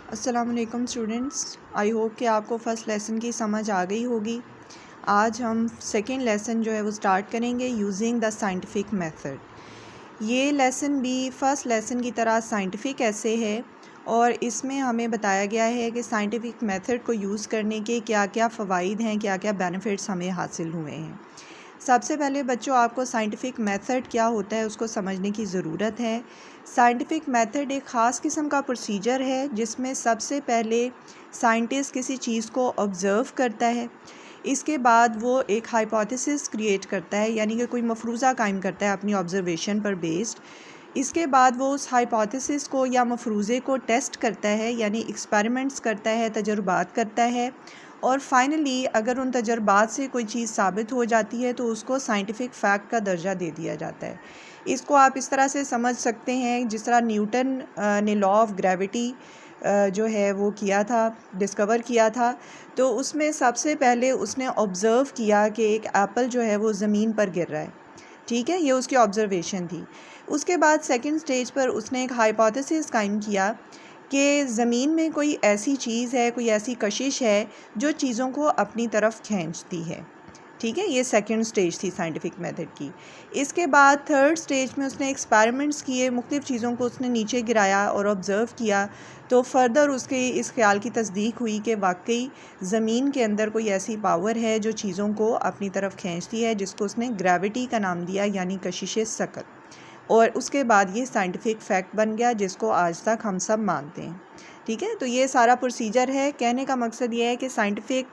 अस्सलाम वालेकुम students, I hope कि आपको फ़र्स्ट लेसन की समझ आ गई होगी। आज हम सेकेंड लेसन जो है वो स्टार्ट करेंगे यूजिंग द साइंटिफिक मेथड। ये लेसन भी फ़र्स्ट लेसन की तरह साइंटिफिक ऐसे है और इसमें हमें बताया गया है कि साइंटिफिक मेथड को यूज़ करने के क्या क्या फ़वाइद हैं, क्या क्या बेनिफिट्स हमें हासिल हुए हैं। सबसे पहले बच्चों, आपको साइंटिफिक मेथड क्या होता है उसको समझने की ज़रूरत है। साइंटिफिक मेथड एक ख़ास किस्म का प्रोसीजर है जिसमें सबसे पहले साइंटिस्ट किसी चीज़ को ऑब्ज़र्व करता है। इसके बाद वो एक हाइपोथेसिस क्रिएट करता है, यानी कि कोई मफरूज़ा कायम करता है अपनी ऑब्ज़र्वेशन पर बेस्ड। इसके बाद वो उस हाइपोथेसिस को या मफरूज़े को टेस्ट करता है, यानी एक्सपेरिमेंट्स करता है, तजुर्बात करता है और फाइनली अगर उन तजुर्बात से कोई चीज़ साबित हो जाती है तो उसको साइंटिफिक फैक्ट का दर्जा दे दिया जाता है। इसको आप इस तरह से समझ सकते हैं जिस तरह न्यूटन ने लॉ ऑफ ग्रेविटी जो है वो किया था, डिस्कवर किया था। तो उसमें सबसे पहले उसने ऑब्ज़र्व किया कि एक एप्पल जो है वो ज़मीन पर गिर रहा है। ठीक है, ये उसकी ऑब्ज़र्वेशन थी। उसके बाद सेकंड स्टेज पर उसने एक हाइपोथेसिस कायम किया कि ज़मीन में कोई ऐसी चीज़ है, कोई ऐसी कशिश है जो चीज़ों को अपनी तरफ खींचती है। ठीक है, ये सेकंड स्टेज थी साइंटिफिक मेथड की। इसके बाद थर्ड स्टेज में उसने एक्सपेरिमेंट्स किए, मुख्तलिफ़ चीज़ों को उसने नीचे गिराया और ऑब्ज़र्व किया। तो फर्दर उसके इस ख्याल की तस्दीक हुई कि वाकई ज़मीन के अंदर कोई ऐसी पावर है जो चीज़ों को अपनी तरफ खींचती है, जिसको उसने ग्रेविटी का नाम दिया, यानी कशिश सकत। और उसके बाद ये साइंटिफिक फैक्ट बन गया जिसको आज तक हम सब मानते हैं। ठीक है, तो ये सारा प्रोसीजर है। कहने का मकसद ये है कि साइंटिफिक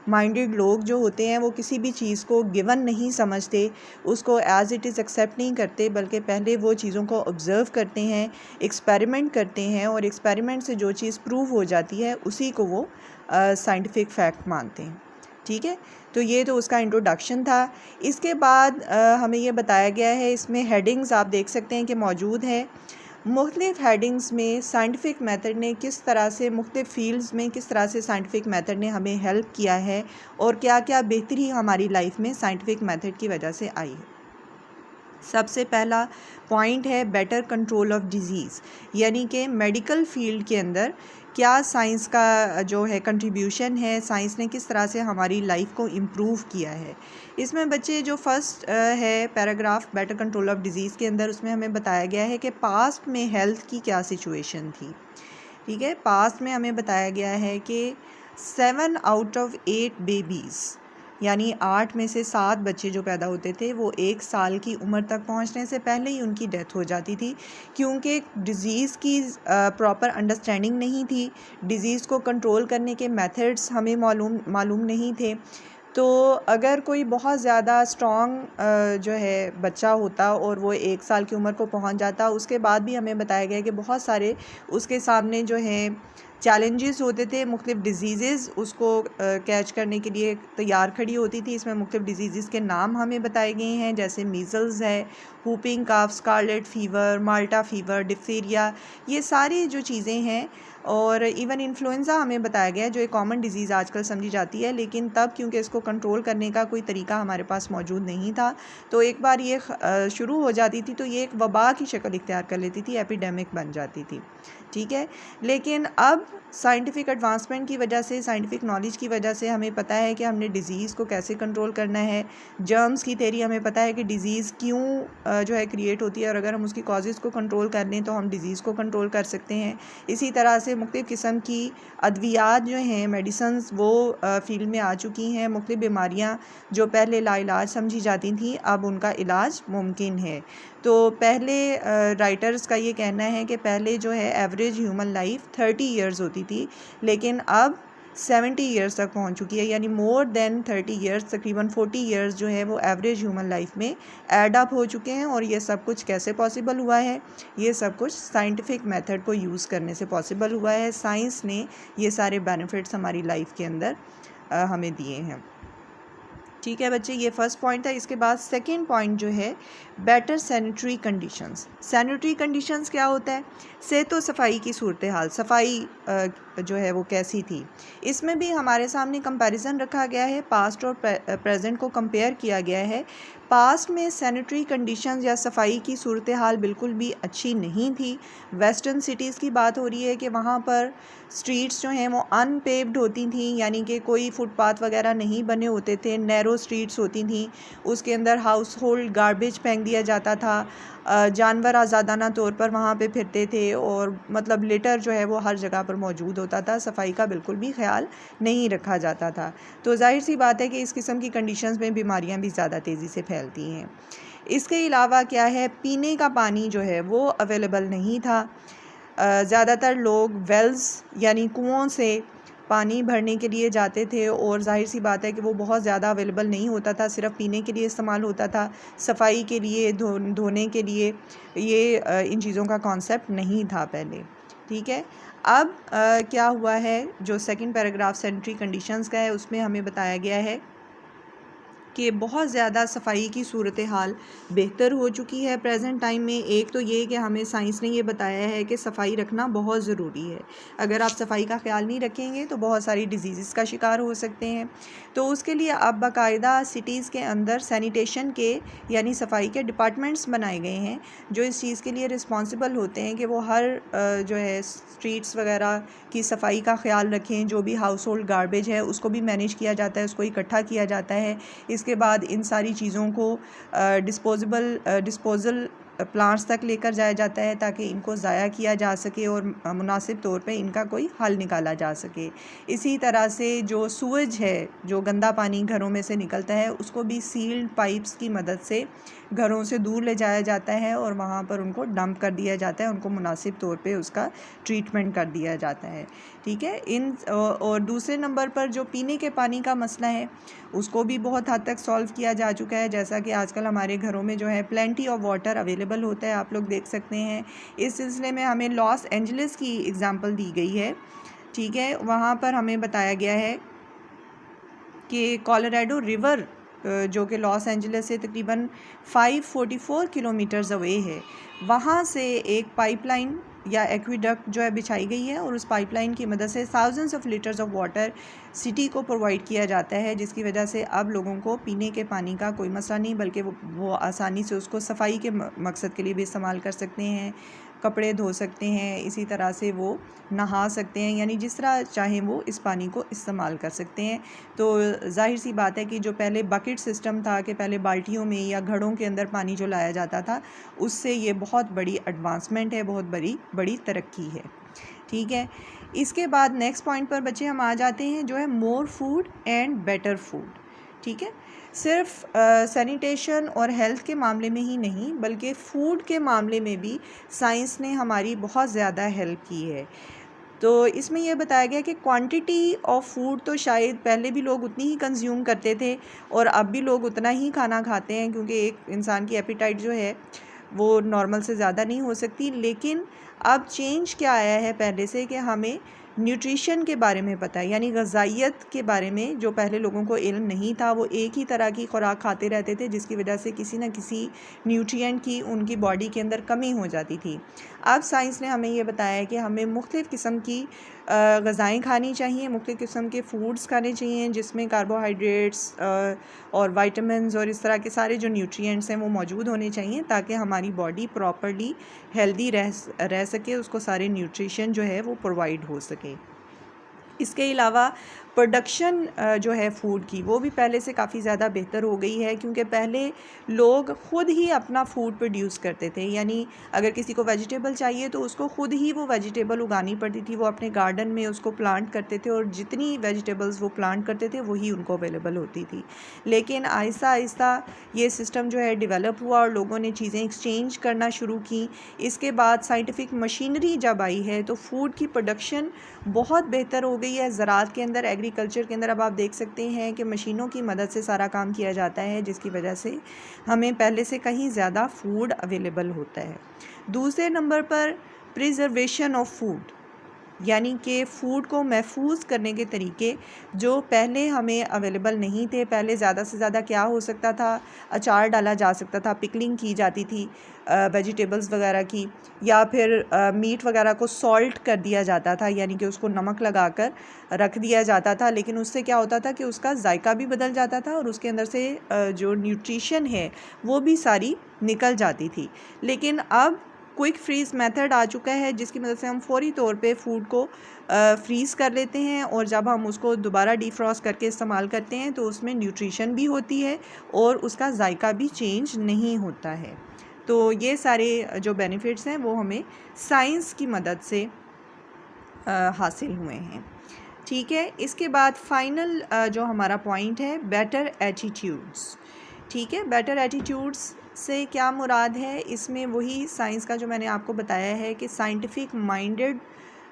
माइंडेड लोग जो होते हैं वो किसी भी चीज़ को गिवन नहीं समझते, उसको एज़ इट इज़ एक्सेप्ट नहीं करते, बल्कि पहले वो चीज़ों को ऑब्ज़र्व करते हैं, एक्सपेरिमेंट करते हैं और एक्सपेरिमेंट से जो चीज़ प्रूव हो जाती है उसी को वो साइंटिफिक फैक्ट मानते हैं। ठीक है, तो ये तो उसका इंट्रोडक्शन था। इसके बाद हमें ये बताया गया है, इसमें हेडिंग्स आप देख सकते हैं कि मौजूद है। मुख्तलिफ़ हेडिंग्स में साइंटिफिक मेथड ने किस तरह से मुख्तलिफ़ फील्ड्स में किस तरह से साइंटिफिक मेथड ने हमें हेल्प किया है और क्या क्या बेहतरी हमारी लाइफ में साइंटिफिक मेथड की वजह से आई है। सबसे पहला पॉइंट है बेटर कंट्रोल ऑफ डिज़ीज़, यानी कि मेडिकल फील्ड के अंदर क्या साइंस का जो है कंट्रीब्यूशन है, साइंस ने किस तरह से हमारी लाइफ को इम्प्रूव किया है। इसमें बच्चे जो फर्स्ट है paragraph better control of disease के अंदर, उसमें हमें बताया गया है कि पास्ट में हेल्थ की क्या सिचुएशन थी। ठीक है, पास्ट में हमें बताया गया है कि 7 आउट ऑफ 8 बेबीज़, यानी 8 में से 7 बच्चे जो पैदा होते थे वो 1 साल की उम्र तक पहुंचने से पहले ही उनकी डेथ हो जाती थी, क्योंकि डिज़ीज़ की प्रॉपर अंडरस्टैंडिंग नहीं थी। डिज़ीज़ को कंट्रोल करने के मेथड्स हमें मालूम नहीं थे। तो अगर कोई बहुत ज़्यादा स्ट्रॉन्ग जो है बच्चा होता और वो 1 साल की उम्र को पहुंच जाता, उसके बाद भी हमें बताया गया कि बहुत सारे उसके सामने जो है चैलेंजेस होते थे। मुख्तलिफ़ डिजीज़ उसको कैच करने के लिए तैयार खड़ी होती थी। इसमें मुख्तलिफ़ डिजीज़ के नाम हमें बताए गए हैं, जैसे मीज़ल्स है, whooping cough, स्कारलेट फ़ीवर, माल्टा फ़ीवर, डिप्थीरिया, ये सारी जो चीज़ें हैं। और इवन इन्फ्लुएंज़ा हमें बताया गया है, जो एक कॉमन डिज़ीज़ आजकल समझी जाती है, लेकिन तब क्योंकि इसको कंट्रोल करने का कोई तरीका हमारे पास मौजूद नहीं था, तो एक बार ये शुरू हो जाती थी तो ये एक वबा की शक्ल इख्तियार कर लेती थी, एपिडेमिक बन जाती थी। ठीक है, लेकिन अब साइंटिफिक एडवांसमेंट की वजह से, साइंटिफिक नॉलेज की वजह से हमें पता है कि हमने डिज़ीज़ को कैसे कंट्रोल करना है। जर्म्स की थेरी हमें पता है कि डिज़ीज़ क्यों जो है क्रिएट होती है, और अगर हम उसकी कॉजेज़ को कंट्रोल कर लें तो हम डिज़ीज़ को कंट्रोल कर सकते हैं। इसी तरह से मुख्तलिफ़ किस्म की अद्वियात जो हैं, मेडिसिन्स, वो फ़ील्ड में आ चुकी हैं। मुख्तलिफ़ बीमारियाँ जो पहले लाइलाज समझी जाती थी, अब उनका इलाज मुमकिन है। तो पहले राइटर्स का ये कहना है कि पहले जो है एवरेज ह्यूमन लाइफ 30 इयर्स होती थी, लेकिन अब 70 इयर्स तक पहुंच चुकी है, यानी मोर देन 30 इयर्स, तकरीबन 40 इयर्स जो है वो एवरेज ह्यूमन लाइफ में ऐड अप हो चुके हैं। और ये सब कुछ कैसे पॉसिबल हुआ है? ये सब कुछ साइंटिफिक मेथड को यूज़ करने से पॉसिबल हुआ है। साइंस ने ये सारे बेनिफिट्स हमारी लाइफ के अंदर हमें दिए हैं। ठीक है बच्चे, ये फर्स्ट पॉइंट था। इसके बाद सेकंड पॉइंट जो है better sanitary conditions. Sanitary conditions क्या होता है? सेहत व सफाई की सूरत हाल, सफाई जो है वो कैसी थी। इसमें भी हमारे सामने कंपैरिजन रखा गया है, पास्ट और प्रेजेंट को कंपेयर किया गया है। पास्ट में सैनिटरी कंडीशंस या सफाई की सूरत हाल बिल्कुल भी अच्छी नहीं थी। वेस्टर्न सिटीज़ की बात हो रही है कि वहाँ पर स्ट्रीट्स जो हैं वो अनपेव्ड होती थी, यानी कि कोई फुटपाथ वगैरह नहीं बने होते थे, नैरो स्ट्रीट्स होती थी। उसके अंदर हाउस होल्ड गार्बेज फेंक दिया जाता था। जानवर आज़ादाना तौर पर वहाँ पे फिरते थे और मतलब लिटर जो है वो हर जगह पर मौजूद होता था। सफाई का बिल्कुल भी ख्याल नहीं रखा जाता था। तो जाहिर सी बात है कि इस किस्म की कंडीशंस में बीमारियाँ भी ज़्यादा तेज़ी से फैलती हैं। इसके अलावा क्या है, पीने का पानी जो है वो अवेलेबल नहीं था। ज़्यादातर लोग वेल्स यानी कुओं से पानी भरने के लिए जाते थे और जाहिर सी बात है कि वो बहुत ज़्यादा अवेलेबल नहीं होता था, सिर्फ पीने के लिए इस्तेमाल होता था। सफाई के लिए, धोने के लिए ये इन चीज़ों का कॉन्सेप्ट नहीं था पहले। ठीक है, अब क्या हुआ है, जो सेकंड पैराग्राफ सैनिटरी कंडीशंस का है उसमें हमें बताया गया है कि बहुत ज़्यादा सफाई की सूरत हाल बेहतर हो चुकी है प्रेजेंट टाइम में। एक तो ये कि हमें साइंस ने ये बताया है कि सफाई रखना बहुत ज़रूरी है। अगर आप सफाई का ख्याल नहीं रखेंगे तो बहुत सारी डिजीज़ का शिकार हो सकते हैं। तो उसके लिए अब बाकायदा सिटीज़ के अंदर सैनिटेशन के यानी सफाई के डिपार्टमेंट्स बनाए गए हैं जो इस चीज़ के लिए रिस्पॉन्सिबल होते हैं कि वो हर जो है स्ट्रीट्स वगैरह की सफाई का ख्याल रखें। जो भी हाउस होल्ड गार्बेज है उसको भी मैनेज किया जाता है, उसको इकट्ठा किया जाता है। इसके बाद इन सारी चीज़ों को डिस्पोज़ल प्लांट्स तक लेकर जाया जाता है ताकि इनको ज़ाया किया जा सके और मुनासिब तौर पे इनका कोई हल निकाला जा सके। इसी तरह से जो सूअज है, जो गंदा पानी घरों में से निकलता है, उसको भी सील्ड पाइप्स की मदद से घरों से दूर ले जाया जाता है और वहाँ पर उनको डंप कर दिया जाता है, उनको मुनासिब तौर पे उसका ट्रीटमेंट कर दिया जाता है। ठीक है, और दूसरे नंबर पर जो पीने के पानी का मसला है उसको भी बहुत हद तक सॉल्व किया जा चुका है। जैसा कि आजकल हमारे घरों में जो है प्लेंटी ऑफ वाटर अवेलेबल होता है, आप लोग देख सकते हैं। इस सिलसिले में हमें लॉस एंजलिस की एग्ज़ाम्पल दी गई है। ठीक है, वहाँ पर हमें बताया गया है कि कोलोराडो रिवर जो कि लॉस एंजलिस से तकरीबन 544 किलोमीटर्स अवे है, वहाँ से एक पाइपलाइन या एक्विडक्ट जो है बिछाई गई है और उस पाइपलाइन की मदद से thousands of litres of water city को प्रोवाइड किया जाता है, जिसकी वजह से अब लोगों को पीने के पानी का कोई मसला नहीं, बल्कि वो आसानी से उसको सफाई के मकसद के लिए भी इस्तेमाल कर सकते हैं, कपड़े धो सकते हैं, इसी तरह से वो नहा सकते हैं, यानी जिस तरह चाहें वो इस पानी को इस्तेमाल कर सकते हैं। तो जाहिर सी बात है कि जो पहले बकेट सिस्टम था कि पहले बाल्टियों में या घड़ों के अंदर पानी जो लाया जाता था, उससे ये बहुत बड़ी एडवांसमेंट है, बहुत बड़ी तरक्की है। ठीक है, इसके बाद नेक्स्ट पॉइंट पर बच्चे हम आ जाते हैं जो है more food and better food. ठीक है, सिर्फ सैनिटेशन और हेल्थ के मामले में ही नहीं बल्कि फ़ूड के मामले में भी साइंस ने हमारी बहुत ज़्यादा हेल्प की है। तो इसमें यह बताया गया कि क्वांटिटी ऑफ फूड तो शायद पहले भी लोग उतनी ही कंज्यूम करते थे और अब भी लोग उतना ही खाना खाते हैं, क्योंकि एक इंसान की एपिटाइट जो है वो नॉर्मल से ज़्यादा नहीं हो सकती। लेकिन अब चेंज क्या आया है पहले से कि हमें न्यूट्रिशन के बारे में पता है, यानी ग़िज़ाइयत के बारे में जो पहले लोगों को इल्म नहीं था। वो एक ही तरह की खुराक खाते रहते थे जिसकी वजह से किसी न किसी न्यूट्रिएंट की उनकी बॉडी के अंदर कमी हो जाती थी। अब साइंस ने हमें ये बताया है कि हमें मुख्तलिफ़ किस्म की ग़िज़ाएँ खानी चाहिए, मुख्तलिफ़ किस्म के फूड्स खाने चाहिए जिसमें कार्बोहाइड्रेट्स और विटामिन्स और इस तरह के सारे जो न्यूट्रिएंट्स हैं वो मौजूद होने चाहिए ताकि हमारी बॉडी प्रॉपर्ली हेल्दी रह सके, उसको सारे न्यूट्रिशन जो है वो प्रोवाइड हो सके। इसके अलावा प्रोडक्शन जो है फ़ूड की वो भी पहले से काफ़ी ज़्यादा बेहतर हो गई है, क्योंकि पहले लोग ख़ुद ही अपना फ़ूड प्रोड्यूस करते थे। यानी अगर किसी को वेजिटेबल चाहिए तो उसको ख़ुद ही वो वेजिटेबल उगानी पड़ती थी, वो अपने गार्डन में उसको प्लांट करते थे और जितनी वेजिटेबल्स वो प्लांट करते थे वही उनको अवेलेबल होती थी। लेकिन आहिस्ता आहिस्ता ये सिस्टम जो है डेवलप हुआ और लोगों ने चीज़ें एक्सचेंज करना शुरू की। इसके बाद साइंटिफिक मशीनरी जब आई है तो फ़ूड की प्रोडक्शन बहुत बेहतर हो गई है। ज़राअत के अंदर, एग्रीकल्चर के अंदर अब आप देख सकते हैं कि मशीनों की मदद से सारा काम किया जाता है, जिसकी वजह से हमें पहले से कहीं ज़्यादा फ़ूड अवेलेबल होता है। दूसरे नंबर पर प्रिजर्वेशन ऑफ फूड। यानी कि फ़ूड को महफूज करने के तरीके जो पहले हमें अवेलेबल नहीं थे। पहले ज़्यादा से ज़्यादा क्या हो सकता था, अचार डाला जा सकता था, पिकलिंग की जाती थी वेजिटेबल्स वगैरह की, या फिर मीट वगैरह को सॉल्ट कर दिया जाता था, यानी कि उसको नमक लगाकर रख दिया जाता था। लेकिन उससे क्या होता था कि उसका जायका भी बदल जाता था और उसके अंदर से जो न्यूट्रिशन है वो भी सारी निकल जाती थी। लेकिन अब क्विक फ्रीज़ मेथड आ चुका है, जिसकी मदद से हम फौरी तौर पे फ़ूड को फ्रीज़ कर लेते हैं, और जब हम उसको दोबारा डिफ्रॉस्ट करके इस्तेमाल करते हैं तो उसमें न्यूट्रिशन भी होती है और उसका जायका भी चेंज नहीं होता है। तो ये सारे जो बेनिफिट्स हैं वो हमें साइंस की मदद से हासिल हुए हैं। ठीक है, इसके बाद फाइनल जो हमारा पॉइंट है, बेटर एटीट्यूड्स। ठीक है, बेटर एटीट्यूड्स से क्या मुराद है, इसमें वही साइंस का जो मैंने आपको बताया है कि साइंटिफिक माइंडेड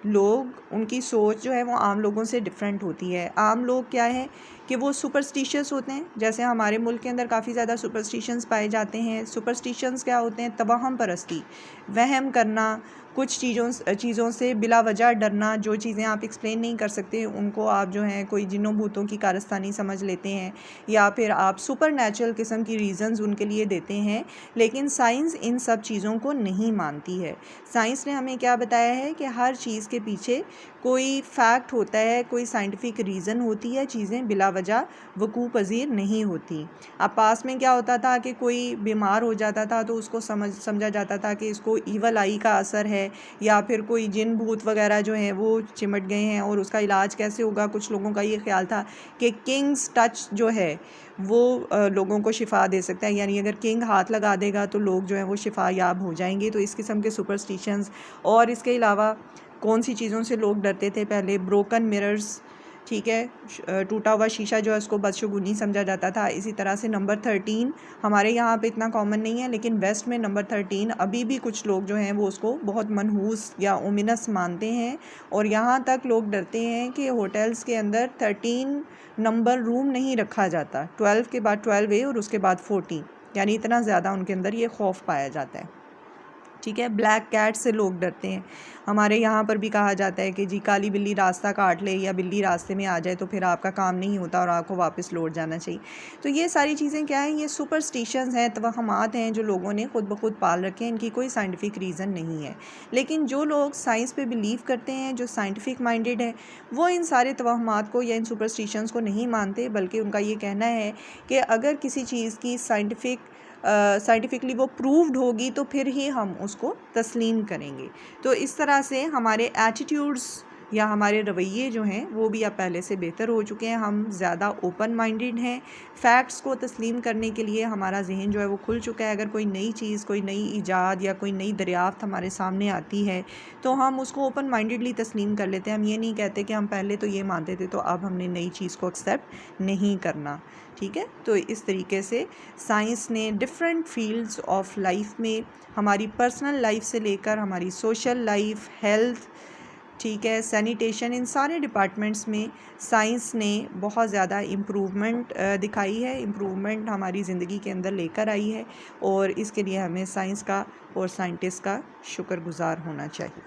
लोग, उनकी सोच जो है वो आम लोगों से डिफरेंट होती है। आम लोग क्या है कि वो सुपरस्टिशियस होते हैं, जैसे हमारे मुल्क के अंदर काफ़ी ज़्यादा सुपरस्टिशंस पाए जाते हैं। सुपरस्टिशंस क्या होते हैं, तवहम परस्ती, वहम करना, कुछ चीज़ों से बिला वजह डरना, जो चीज़ें आप एक्सप्लेन नहीं कर सकते उनको आप जो हैं कोई जिन्नों भूतों की कारस्तानी समझ लेते हैं, या फिर आप सुपर नेचुरल किस्म की रीज़न्स उनके लिए देते हैं। लेकिन साइंस इन सब चीज़ों को नहीं मानती है। साइंस ने हमें क्या बताया है कि हर चीज़ के पीछे कोई फैक्ट होता है, कोई साइंटिफिक रीज़न होती है, चीज़ें बिला वजह वकूअ पज़ीर नहीं होती। अब पास में क्या होता था कि कोई बीमार हो जाता था तो उसको समझा जाता था कि इसको ईवल आई का असर है, या फिर कोई जिन भूत वगैरह जो हैं वो चिमट गए हैं और उसका इलाज कैसे होगा। कुछ लोगों का ये ख्याल था कि किंग्स टच जो है वो लोगों को शिफा दे सकता है, यानी अगर किंग हाथ लगा देगा तो लोग जो हैं वो शिफा याब हो जाएंगे। तो इस किस्म के सुपरस्टिशंस, और इसके अलावा कौन सी चीज़ों से लोग डरते थे पहले, ब्रोकन मिरर्स। ठीक है, टूटा हुआ शीशा जो है उसको बदशगुनी समझा जाता था। इसी तरह से नंबर 13 हमारे यहाँ पे इतना कॉमन नहीं है, लेकिन वेस्ट में नंबर 13 अभी भी कुछ लोग जो हैं वो उसको बहुत मनहूस या ओमिनस मानते हैं, और यहाँ तक लोग डरते हैं कि होटल्स के अंदर 13 नंबर रूम नहीं रखा जाता, 12 के बाद 12A और उसके बाद 14, यानी इतना ज़्यादा उनके अंदर ये खौफ पाया जाता है। ठीक है, ब्लैक कैट से लोग डरते हैं। हमारे यहाँ पर भी कहा जाता है कि जी काली बिल्ली रास्ता काट ले या बिल्ली रास्ते में आ जाए तो फिर आपका काम नहीं होता और आपको वापस लौट जाना चाहिए। तो ये सारी चीज़ें क्या हैं, ये सुपरस्टिशंस हैं, तवहमात हैं जो लोगों ने ख़ुद ब खुद पाल रखे हैं, इनकी कोई साइंटिफिक रीज़न नहीं है। लेकिन जो लोग साइंस पे बिलीव करते हैं, जो साइंटिफिक माइंडेड है, वो इन सारे तवहमात को या इन सुपरस्टिशंस को नहीं मानते, बल्कि उनका ये कहना है कि अगर किसी चीज़ की साइंटिफिकली वो प्रूव्ड होगी तो फिर ही हम उसको तस्लीम करेंगे। तो इस तरह से हमारे एटीट्यूड्स या हमारे रवैये जो हैं वो भी अब पहले से बेहतर हो चुके हैं। हम ज़्यादा ओपन माइंडेड हैं, फ़ैक्ट्स को तस्लीम करने के लिए हमारा जहन जो है वो खुल चुका है। अगर कोई नई चीज़, कोई नई ईजाद या कोई नई दरियाफ़्त हमारे सामने आती है तो हम उसको ओपन माइंडेडली तस्लीम कर लेते हैं। हम ये नहीं कहते कि हम पहले तो ये मानते थे तो अब हमने नई चीज़ को एक्सेप्ट नहीं करना। ठीक है, तो इस तरीके से साइंस ने डिफरेंट फील्ड्स ऑफ लाइफ में, हमारी पर्सनल लाइफ से लेकर हमारी सोशल लाइफ, हेल्थ, ठीक है, सैनिटेशन, इन सारे डिपार्टमेंट्स में साइंस ने बहुत ज़्यादा इम्प्रूवमेंट दिखाई है, इम्प्रूवमेंट हमारी ज़िंदगी के अंदर लेकर आई है, और इसके लिए हमें साइंस का और साइंटिस्ट का शुक्रगुज़ार होना चाहिए।